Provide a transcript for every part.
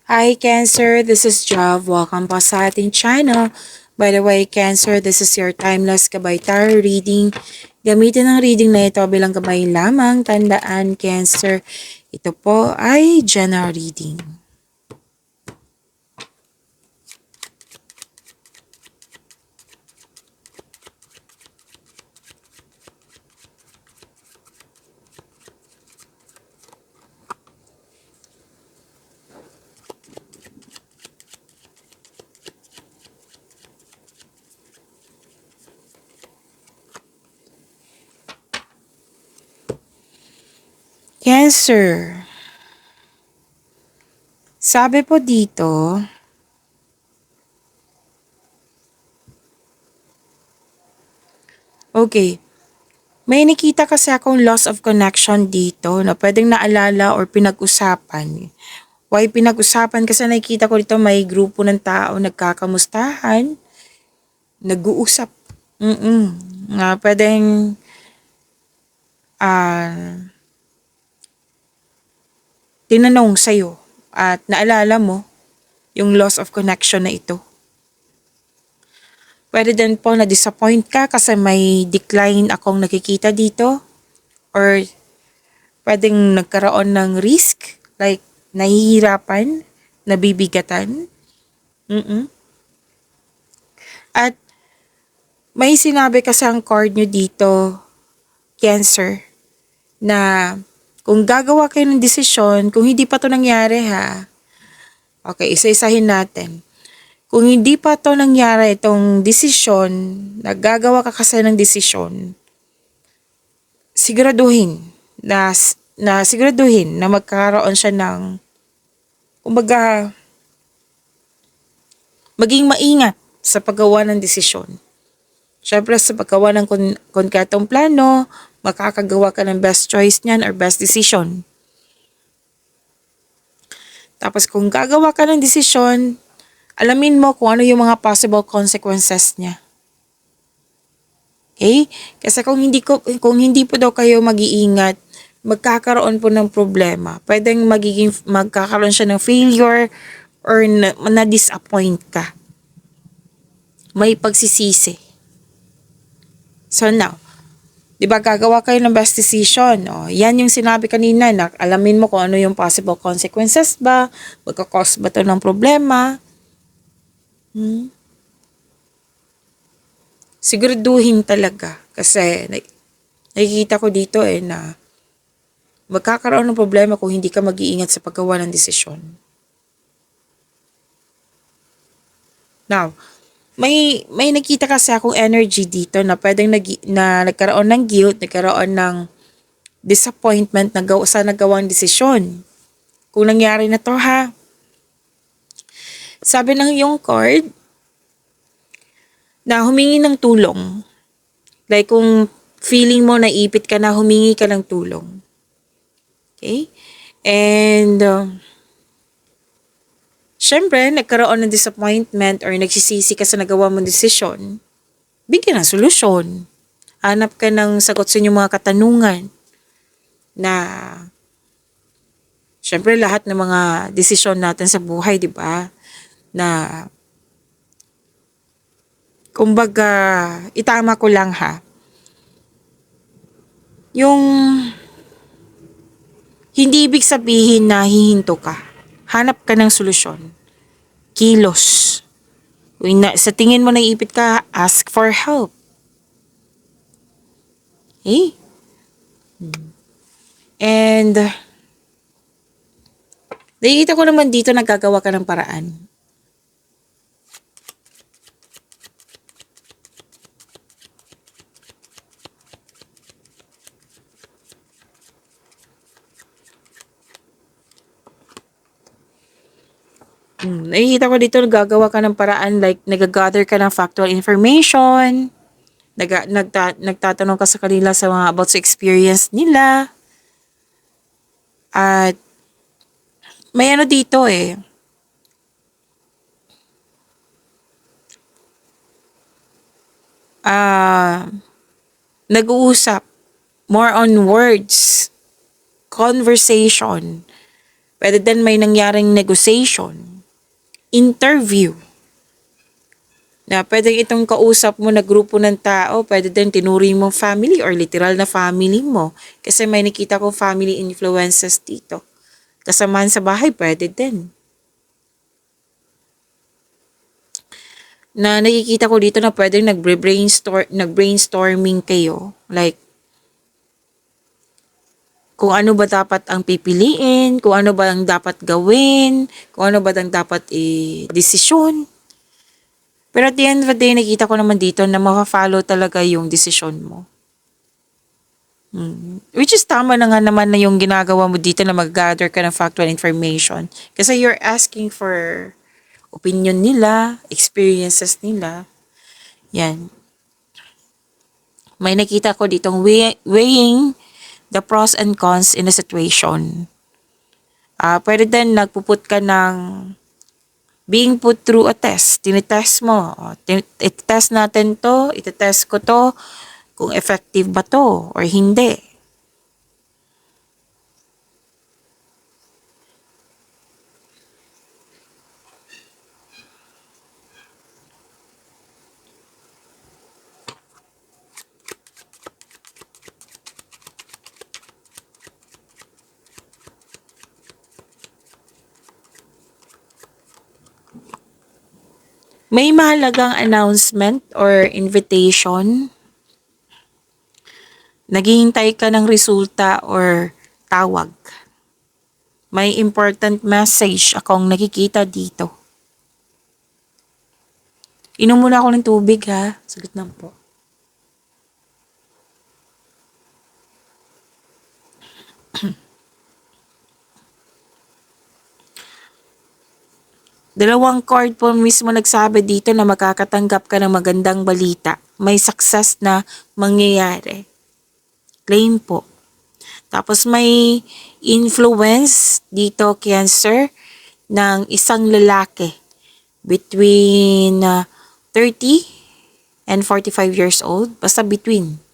Hi Cancer, this is Jav. Welcome po sa ating channel. By the way, Cancer, this is your timeless gabay tarot reading. Gamitin ang reading na ito bilang gabay lamang. Tandaan, Cancer, ito po ay general reading. Cancer, sabi po dito, okay, may nakita kasi akong loss of connection dito na pwedeng naalala or pinag-usapan. Why pinag-usapan? Kasi nakikita ko dito may grupo ng tao nagkakamustahan, nag-uusap. Nga pwedeng ah, tinanong sa'yo at naalala mo yung loss of connection na ito. Pwede din po na-disappoint ka kasi may decline akong nakikita dito or pwedeng nagkaroon ng risk like nahihirapan, nabibigatan. At may sinabi kasi ang card nyo dito, Cancer, na kung gagawa kayo ng desisyon, kung hindi pa to nangyari ha, okay, isa-isahin natin. Kung hindi pa to nangyari itong desisyon, naggagawa ka kasi ng desisyon, siguraduhin na magkakaroon siya ng, kumbaga, maging maingat sa paggawa ng desisyon. Siyempre sa paggawa ng konkretong plano, makakagawa ka ng best choice niyan or best decision. Tapos kung gagawa ka ng desisyon, alamin mo kung ano yung mga possible consequences niya. Okay? Kasi kung hindi po daw kayo mag-iingat, magkakaroon po ng problema. Pwedeng magkakaroon siya ng failure or na-disappoint ka. May pagsisisi. So now, di ba gagawa kayo ng best decision? O, yan yung sinabi kanina na alamin mo kung ano yung possible consequences ba, magkakause ba ito ng problema. Siguraduhin talaga kasi nakikita ko dito na magkakaroon ng problema kung hindi ka mag-iingat sa paggawa ng desisyon. Now, may nakita kasi akong energy dito na pwedeng nagkaroon ng guilt, nagkaroon ng disappointment sa nagawang desisyon. Kung nangyari na to ha, sabi ng iyong card, na humingi ng tulong. Like kung feeling mo naipit ka na, humingi ka ng tulong. Okay? And, syempre, nagkaroon ng disappointment or nagsisisi ka sa nagawa mong desisyon, bigyan ng solusyon. Hanap ka ng sagot sa inyong mga katanungan na syempre lahat ng mga desisyon natin sa buhay, di ba? Na kumbaga, itama ko lang ha. Yung hindi ibig sabihin na hihinto ka. Hanap ka ng solusyon. Kilos. Sa tingin mo naiipit ka, ask for help. Okay? And, nakikita ko naman dito nagagawa ka ng paraan. Nakikita ko dito nagagawa ka ng paraan like nag-gather ka ng factual information, nagtatanong ka sa kanila sa mga about sa experience nila. At may ano dito nag-uusap, more on words, conversation. Pwede din may nangyaring negotiation, interview, na pwede itong kausap mo na grupo ng tao, pwede din tinuring mong family or literal na family mo. Kasi may nakita ko family influences dito. Kasamahan sa bahay, pwede din. Na nakikita ko dito na pwedeng nag-brainstorming kayo. Like, kung ano ba dapat ang pipiliin, kung ano ba ang dapat gawin, kung ano ba ang dapat desisyon. Pero at the end of the day, nakita ko naman dito na maka-follow talaga yung desisyon mo. Which is tama na nga naman na yung ginagawa mo dito na mag-gather ka ng factual information. Kasi you're asking for opinion nila, experiences nila. Yan. May nakita ko ditong weighing the pros and cons in a situation. Pwede din nagpuput ka ng being put through a test. Tinitest mo. Ititest natin to, ititest ko to, kung effective ba to or hindi. May mahalagang announcement or invitation. Naghihintay ka ng resulta or tawag. May important message akong nakikita dito. Inom muna ako ng tubig ha. Sagot lang po. Dalawang card po mismo nagsabi dito na makakatanggap ka ng magandang balita. May success na mangyayari. Claim po. Tapos may influence dito, Cancer, ng isang lalaki between 30 and 45 years old. Basta between.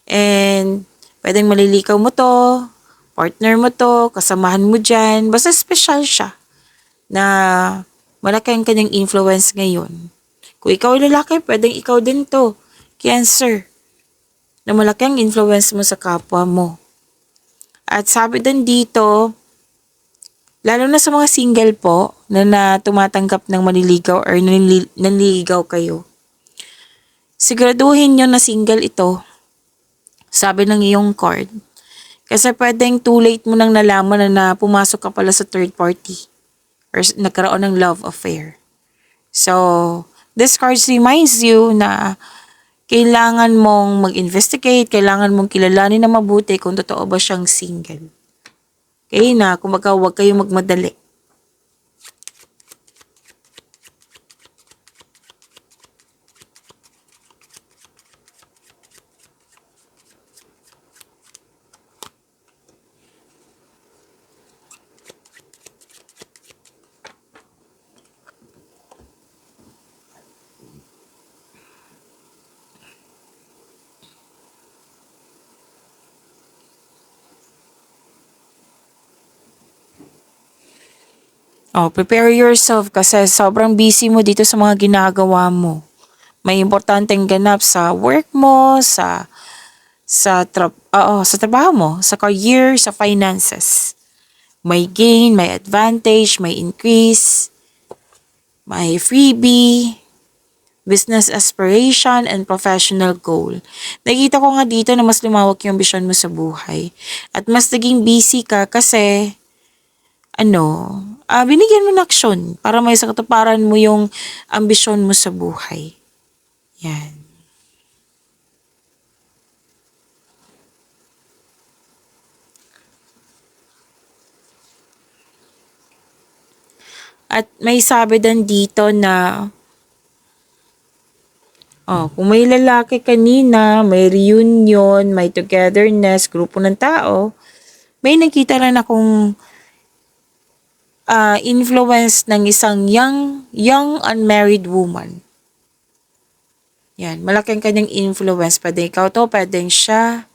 And pwedeng malilikaw mo to, partner mo to, kasamahan mo dyan. Basta special siya na malaki ang kanyang influence ngayon. Kung ikaw ay lalaki, pwedeng ikaw din to, Cancer, na malaki ang influence mo sa kapwa mo. At sabi din dito, lalo na sa mga single po na tumatanggap ng maniligaw or nanliligaw kayo, siguraduhin nyo na single ito, sabi ng iyong card. Kasi pwedeng too late mo nang nalaman na pumasok ka pala sa third party or nagkaroon ng love affair. So, this card reminds you na kailangan mong mag-investigate, kailangan mong kilalanin na mabuti kung totoo ba siyang single. Okay na, kumbaga huwag kayong magmadali. Prepare yourself kasi sobrang busy mo dito sa mga ginagawa mo. May importanteng ganap sa work mo, sa trabaho mo, sa career, sa finances. May gain, may advantage, may increase, may freebie, business aspiration, and professional goal. Nakita ko nga dito na mas lumawak yung vision mo sa buhay. At mas naging busy ka kasi binigyan mo ng aksyon para may sakatuparan mo yung ambisyon mo sa buhay. Yan. At may sabi din dito na kung may lalaki kanina, may reunion, may togetherness, grupo ng tao, may nakita rin akong influence ng isang young unmarried woman. Yan, malaki ang kanyang influence. Pwede ikaw to, pwedeng siya.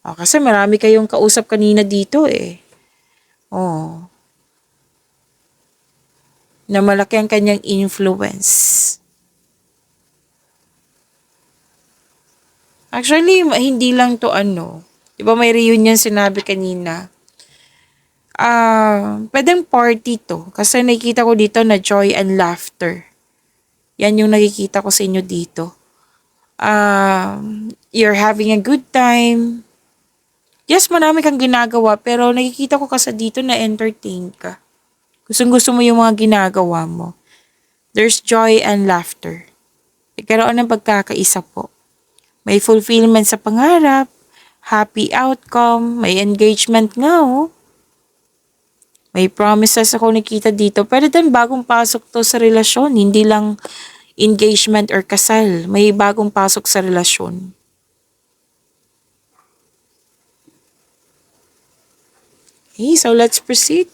Kasi marami kayong kausap kanina dito eh. Oh, na malaki ang kanyang influence. Actually, hindi lang to ano. Di ba may reunion sinabi kanina? Pwedeng party to. Kasi nakikita ko dito na joy and laughter. Yan yung nakikita ko sa inyo dito. You're having a good time. Yes, marami kang ginagawa, pero nakikita ko kasi dito na entertain ka. Gustong gusto mo yung mga ginagawa mo. There's joy and laughter. Nagkaroon ng pagkakaisa po. May fulfillment sa pangarap, happy outcome, may engagement nga oh. May promises ako nakita dito. Pero din bagong pasok to sa relasyon, hindi lang engagement or kasal. May bagong pasok sa relasyon. Okay, so let's proceed.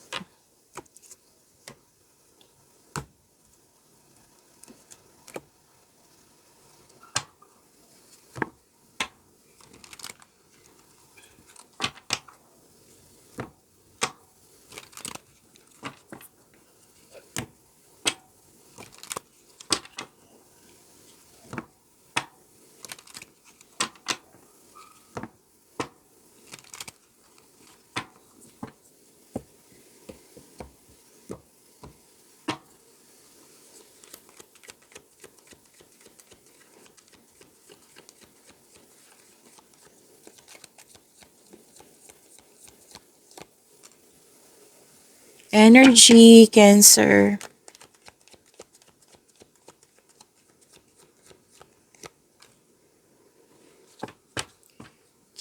Energy, Cancer.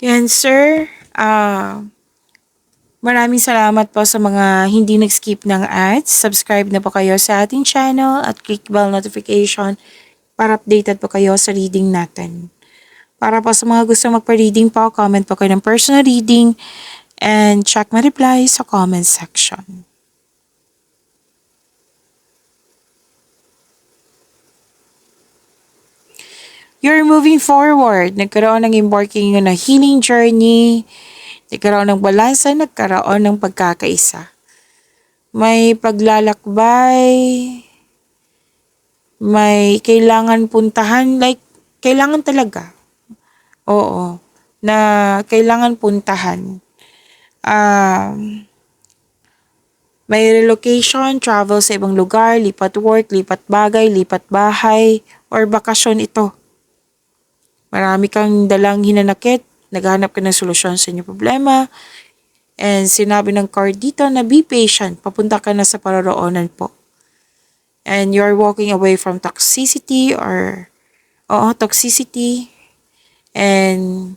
Cancer, maraming salamat po sa mga hindi nag-skip ng ads. Subscribe na po kayo sa ating channel at click bell notification para updated po kayo sa reading natin. Para po sa mga gusto magpa-reading po, comment po kayo ng personal reading and check my reply sa comment section. You're moving forward. Nagkaroon ng embarking na healing journey. Nagkaroon ng balansa, nagkaroon ng pagkakaisa. May paglalakbay. May kailangan puntahan. Like, kailangan talaga. Oo. Na kailangan puntahan. May relocation, travel sa ibang lugar, lipat work, lipat bagay, lipat bahay, or bakasyon ito. Marami kang dalang hinanakit, naghahanap ka ng solusyon sa inyong problema, and sinabi ng card dito na be patient, papunta ka na sa paroroonan po. And you're walking away from toxicity toxicity, and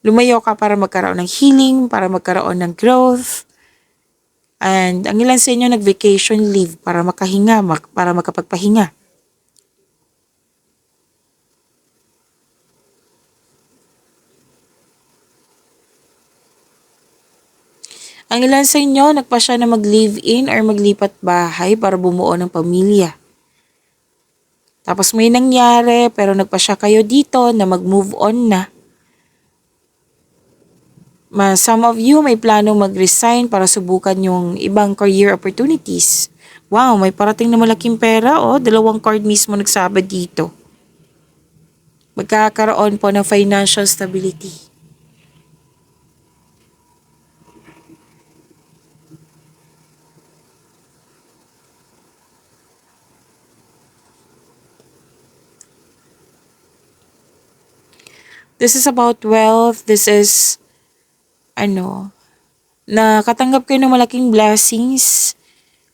lumayo ka para magkaroon ng healing, para magkaroon ng growth, and ang ilan sa inyo nag-vacation leave para makahinga, para makapagpahinga. Ang ilan sa inyo nagpasya na mag-live-in or maglipat bahay para bumuo ng pamilya. Tapos may nangyari pero nagpasya kayo dito na mag-move on na. Some of you may planong mag-resign para subukan yung ibang career opportunities. Wow, may parating na malaking pera oh, 2 card mismo nagsabi dito. Magkakaroon po ng financial stability. This is about wealth. This is, nakatanggap kayo ng malaking blessings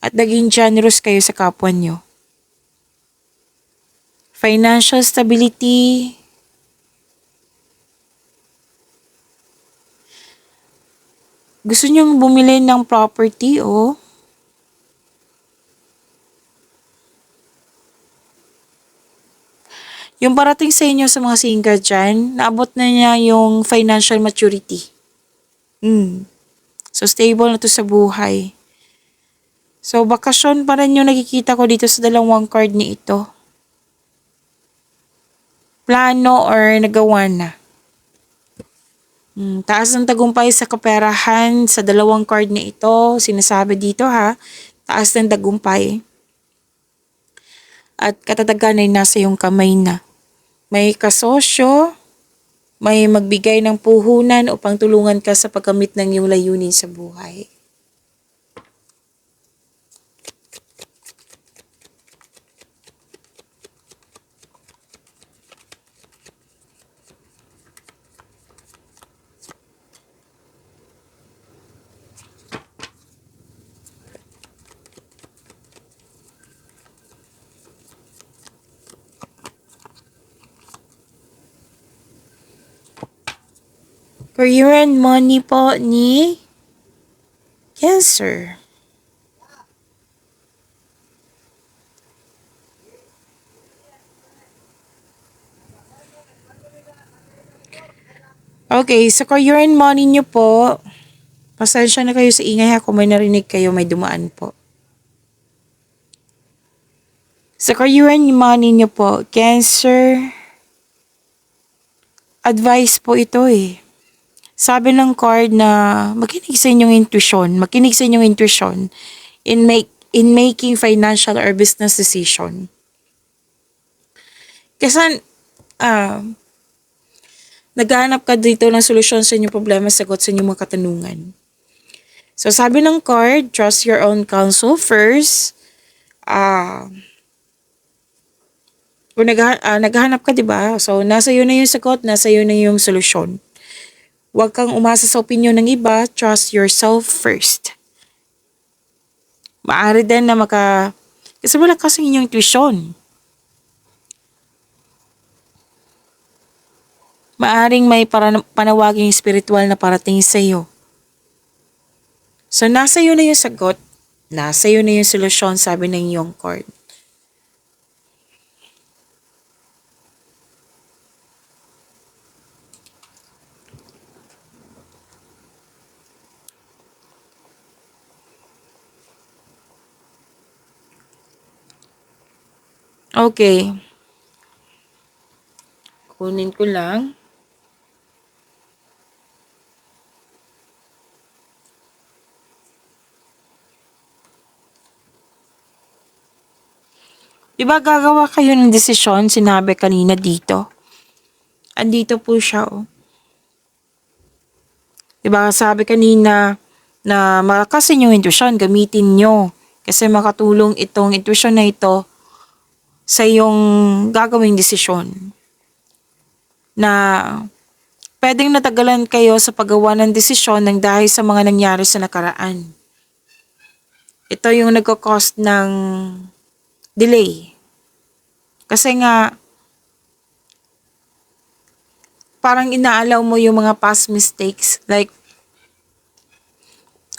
at naging generous kayo sa kapwa nyo. Financial stability. Gusto nyong bumili ng property, oh. Yung parating sa inyo sa mga single dyan, naabot na niya yung financial maturity. So, stable na to sa buhay. So, bakasyon pa rin yung nakikita ko dito sa 2 card ni ito. Plano or nagawa na. Taas ng tagumpay sa kaperahan sa dalawang card na ito. Sinasabi dito ha. Taas ng tagumpay. At katatagan ay nasa iyong kamay na. May kasosyo, may magbigay ng puhunan upang tulungan ka sa pagkamit ng iyong layunin sa buhay. Career and money po ni Cancer. Okay, sa career and money nyo po, pasensya na kayo sa ingay ha kung may narinig kayo, may dumaan po. Sa career and money nyo po, Cancer, advice po ito eh. Sabi ng card na makinig sa inyong intuition in making financial or business decision. Kasi naghahanap ka dito ng solusyon sa inyong problema, sagot sa inyong mga katanungan. So sabi ng card, trust your own counsel first. Kung naghahanap ka, 'di ba? So nasa iyo na yung sagot, nasa iyo na yung solusyon. Huwag kang umasa sa opinyon ng iba, trust yourself first. Maaari din na kasi wala kasi inyong intuition. Maaring may panawaging spiritual na parating sa iyo. So nasa iyo na yung sagot, nasa iyo na yung solusyon, sabi ng iyong card. Okay. Kunin ko lang. Diba gagawa kayo ng desisyon, sinabi kanina dito. Andito po siya, oh. Diba sabi kanina na malakas yung intuition, gamitin nyo. Kasi makatulong itong intuition na ito sa iyong gagawing desisyon. Na pwedeng natagalan kayo sa paggawa ng desisyon ng dahil sa mga nangyari sa nakaraan. Ito yung nagko-cause ng delay. Kasi nga, parang inaalaw mo yung mga past mistakes. Like,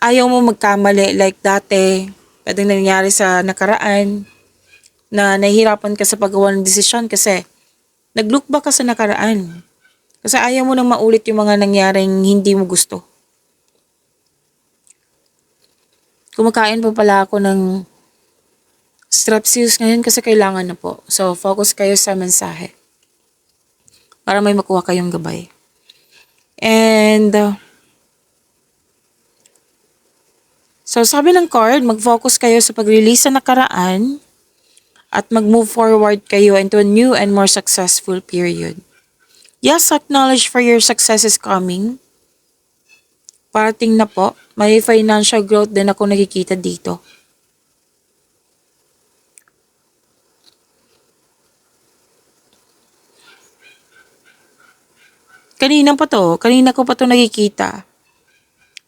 ayaw mo magkamali. Like dati, pwedeng nangyari sa nakaraan na nahihirapan ka sa paggawa ng desisyon kasi nag-look back ka sa nakaraan. Kasi ayaw mo nang maulit yung mga nangyaring hindi mo gusto. Kumakain pa pala ako ng Strepsils ngayon kasi kailangan na po. So, focus kayo sa mensahe. Para may makuha kayong gabay. And, so sabi ng card, mag-focus kayo sa pag-release sa nakaraan at mag-move forward kayo into a new and more successful period. Yes, acknowledge for your success is coming. Parating na po. May financial growth din ako nakikita dito. Kanina ko pa to nakikita.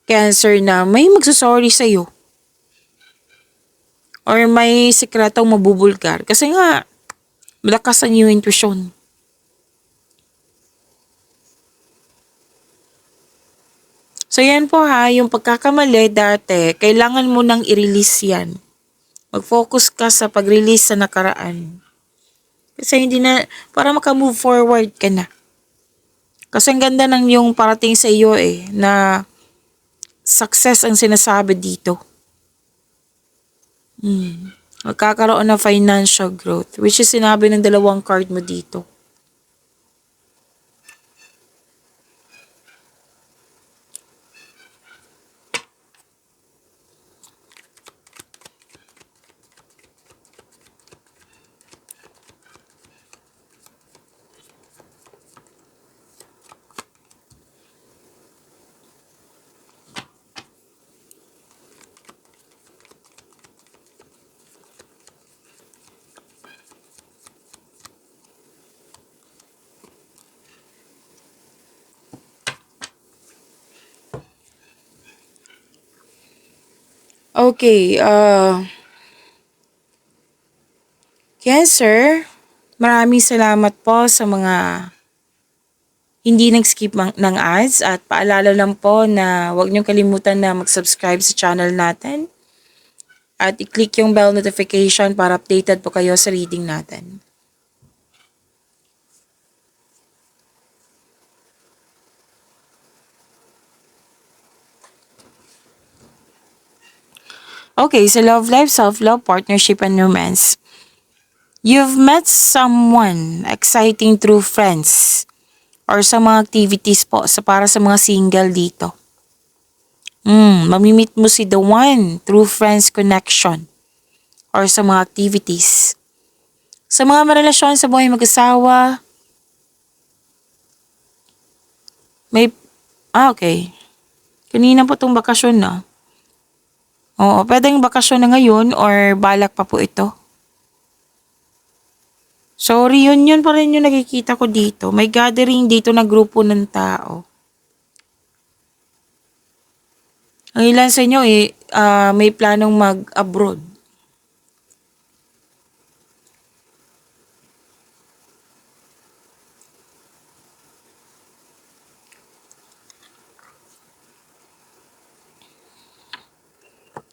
Cancer na may magsasorry sa'yo. Or may sikretong mabubulgar. Kasi nga, malakas ang iyong intuition. So yan po ha, yung pagkakamali dati, kailangan mo nang i-release yan. Mag-focus ka sa pag-release sa nakaraan. Kasi hindi na, para maka-move forward ka na. Kasi ang ganda ng yung parating sa iyo na success ang sinasabi dito. Magkakaroon ng financial growth, which is sinabi ng dalawang card mo dito. Okay, Cancer, maraming salamat po sa mga hindi nag-skip ng ads at paalala lang po na huwag niyong kalimutan na mag-subscribe sa channel natin at i-click yung bell notification para updated po kayo sa reading natin. Okay, so love life, self-love, partnership, and romance. You've met someone exciting through friends or sa mga activities po para sa mga single dito. Mamimit mo si the one through friends connection or sa mga activities. Sa mga marelasyon sa buhay mag-asawa, okay. Kanina po itong bakasyon na. Oo, pwedeng bakasyon na ngayon or balak pa po ito. So, reunion pa rin yung nakikita ko dito. May gathering dito na grupo ng tao. Ang ilan sa inyo may planong mag-abroad.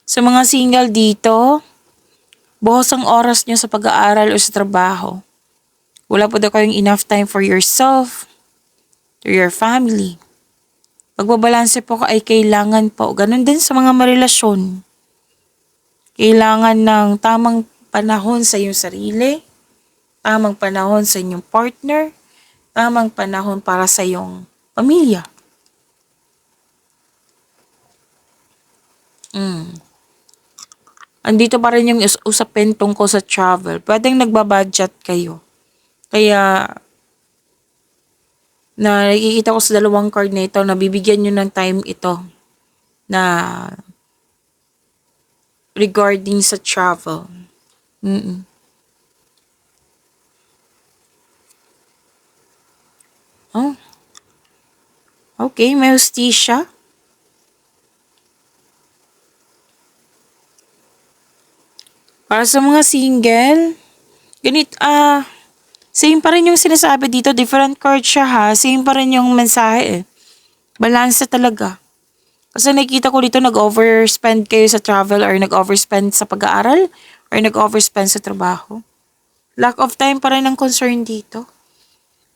Sa mga single dito, buhos ang oras nyo sa pag-aaral o sa trabaho. Wala po daw kayong enough time for yourself, to your family. Pagbabalanse po ay kailangan po. Ganon din sa mga marelasyon. Kailangan ng tamang panahon sa iyong sarili, tamang panahon sa inyong partner, tamang panahon para sa iyong pamilya. Andito pa rin yung usapin tungkol sa travel. Pwedeng nagbabudget kayo. Kaya, nakikita ko sa dalawang card na ito, na bibigyan nyo ng time ito na regarding sa travel. Oh. Okay, may hustisya. Para sa mga single, same pa rin yung sinasabi dito, different card siya ha, same pa rin yung mensahe eh. Balanse talaga. Kasi nakikita ko dito nag-overspend kayo sa travel or nag-overspend sa pag-aaral or nag-overspend sa trabaho. Lack of time pa rin ang concern dito.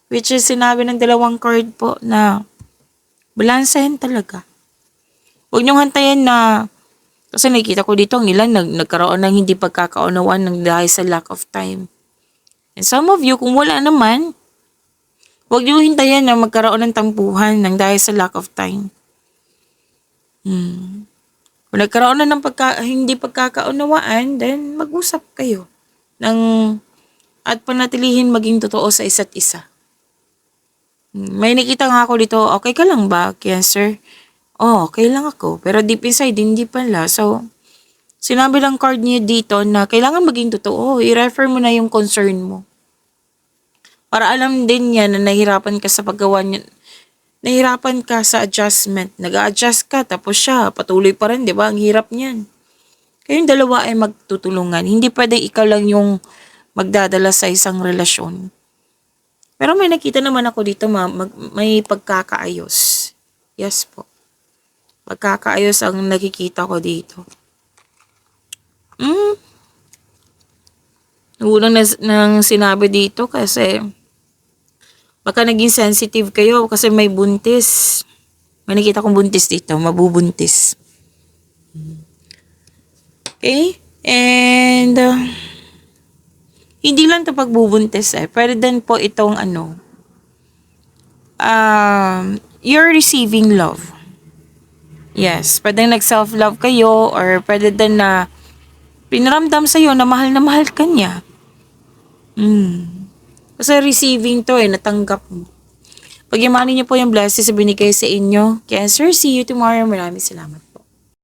Which is sinabi ng dalawang card po na balansehin talaga. Huwag niyong hantayin na, kasi nakikita ko dito ang ilan nagkaroon ng hindi pagkakaunawaan ng dahil sa lack of time. And some of you, kung wala naman, huwag niyo hintayin na magkaroon ng tampuhan ng dahil sa lack of time. Kung nagkaroon na ng hindi pagkakaunawaan, then mag-usap kayo at panatilihin maging totoo sa isa't isa. May nakita nga ako dito, okay ka lang ba, Cancer? Okay lang ako. Pero deep inside, hindi pala. So, sinabi lang card niya dito na kailangan maging totoo. I-refer mo na yung concern mo. Para alam din niya na nahihirapan ka sa paggawa niya. Nahihirapan ka sa adjustment. Nag-a-adjust ka, tapos siya, patuloy pa rin, di ba? Ang hirap niyan. Kayong dalawa ay magtutulungan. Hindi pwede ikaw lang yung magdadala sa isang relasyon. Pero may nakita naman ako dito, may pagkakaayos. Yes po. Pagkakaayos ang nakikita ko dito. Unang nang sinabi dito kasi baka naging sensitive kayo kasi may buntis. May nakita kong buntis dito, mabubuntis. Okay? And hindi lang 'to pagbubuntis eh. Pwede din po itong you're receiving love. Yes, pwedeng nag-self-love kayo or pwede din na pinaramdam sa'yo na mahal ka niya. Kasi receiving to natanggap mo. Pagyamanin niyo po yung blessings na binigay sa inyo. Cancer, see you tomorrow. Maraming salamat.